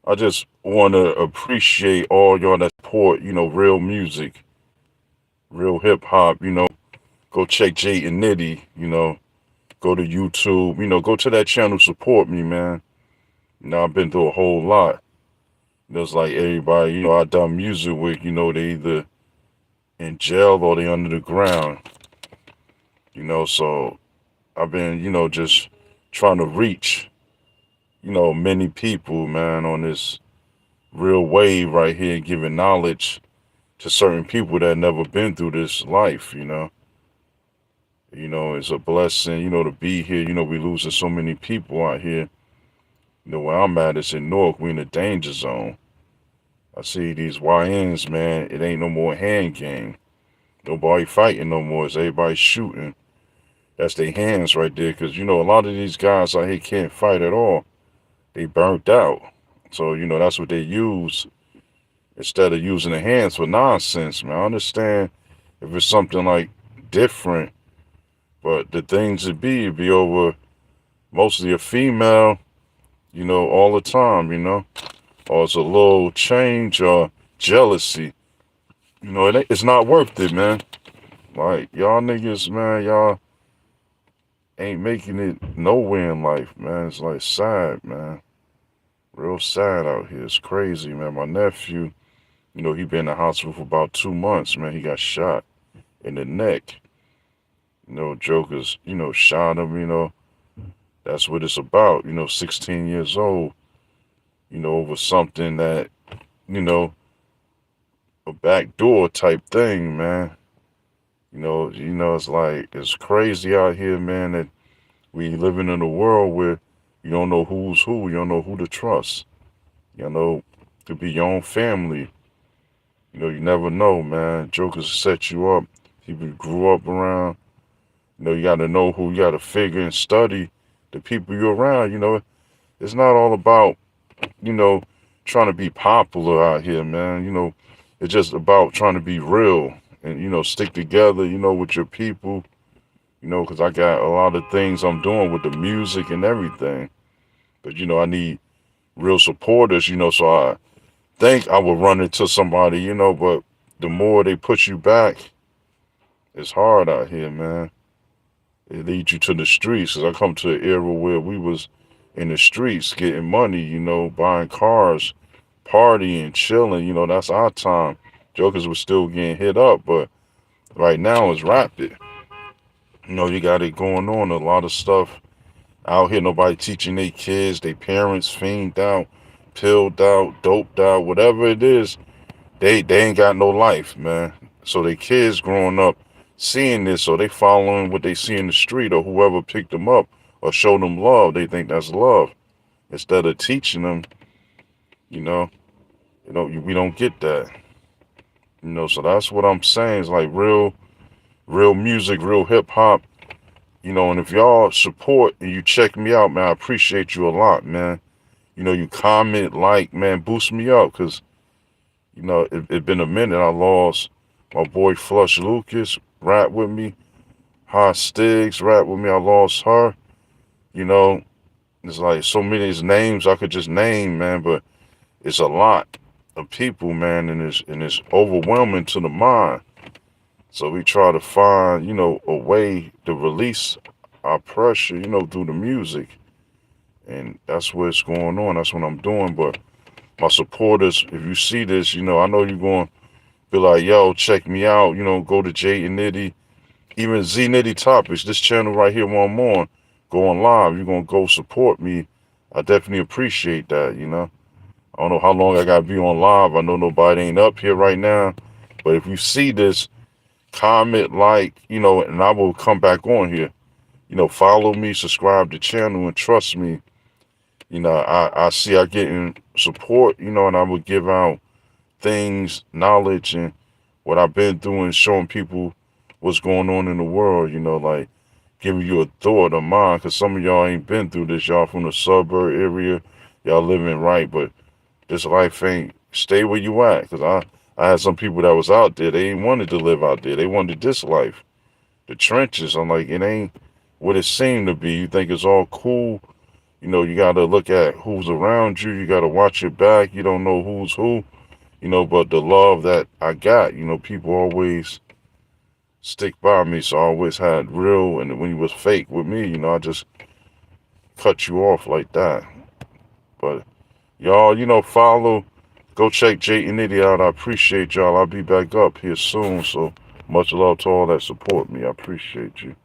I just want to appreciate all y'all that support, real music, real hip hop, go check Jadyn Nitty, go to YouTube, go to that channel, support me, man. I've been through a whole lot. It's like everybody, I done music with, they either in jail or they under the ground, so I've been, just trying to reach, many people, man, on this real wave right here, giving knowledge to certain people that never been through this life, it's a blessing, to be here. We losing so many people out here. Where I'm at is in Newark. We in the danger zone. I see these YNs, man. It ain't no more hand game. Nobody fighting no more. It's everybody shooting. That's their hands right there. Because, a lot of these guys out here can't fight at all. They burnt out. So, that's what they use instead of using their hands for nonsense, man. I understand if it's something like different, but the things it'd be over mostly a female, all the time, or it's a little change or jealousy. It's not worth it, man. Like, y'all niggas, man, y'all ain't making it nowhere in life, man. It's like sad, man. Real sad out here. It's crazy, man. My nephew, he been in the hospital for about 2 months, man. He got shot in the neck. Jokers, shot him, That's what it's about, 16 years old, over something that, you know, a backdoor type thing, man. It's like it's crazy out here, man, that we living in a world where you don't know who's who, you don't know who to trust. Could be your own family. You never know, man. Jokers set you up. People you grew up around. You gotta know who you gotta figure and study the people you're around. It's not all about, you know, trying to be popular out here, man. It's just about trying to be real and, stick together, with your people, because I got a lot of things I'm doing with the music and everything. But, I need real supporters, so I think I will run into somebody, but the more they push you back, it's hard out here, man. It leads you to the streets. Cause I come to an era where we was in the streets getting money, buying cars, partying, chilling. That's our time. Jokers was still getting hit up, but right now it's rapid. You got it going on. A lot of stuff out here. Nobody teaching their kids. Their parents fiend out, pilled out, doped out, whatever it is. They ain't got no life, man. So they kids growing up seeing this, so they following what they see in the street or whoever picked them up or showed them love. They think that's love instead of teaching them. You know, we don't get that. So that's what I'm saying. It's like real music, real hip hop. And if y'all support and you check me out, man, I appreciate you a lot, man. You comment, like, man, boost me up, cause it been a minute. I lost my boy Flush Lucas, rap with me. Hot Stiggs, rap with me. I lost her. You know, it's like so many names I could just name, man, but it's a lot of people, man, and it's overwhelming to the mind. So we try to find, a way to release our pressure, through the music. And that's what's going on. That's what I'm doing. But my supporters, if you see this, I know you're going to be like, yo, check me out, go to Jadyn Nitty, even Z Nitty Topics, this channel right here where I'm on, going live. You're going to go support me. I definitely appreciate that, I don't know how long I got to be on live. I know nobody ain't up here right now. But if you see this, comment, like, and I will come back on here. Follow me, subscribe to the channel, and trust me, I see I getting support, and I will give out things, knowledge, and what I've been through and showing people what's going on in the world, like giving you a thought of mine, because some of y'all ain't been through this. Y'all from the suburb area, y'all living right, but this life ain't stay where you at, because I had some people that was out there, they ain't wanted to live out there. They wanted this life, the trenches. I'm like, it ain't what it seemed to be. You think it's all cool, You know, you got to look at who's around you. You got to watch your back. You don't know who's who. You know, but the love that I got, you know, people always stick by me. So I always had real, and when you was fake with me, you know, I just cut you off like that. But y'all, you know, follow, go check Jadyn Nitty out. I appreciate y'all. I'll be back up here soon. So much love to all that support me. I appreciate you.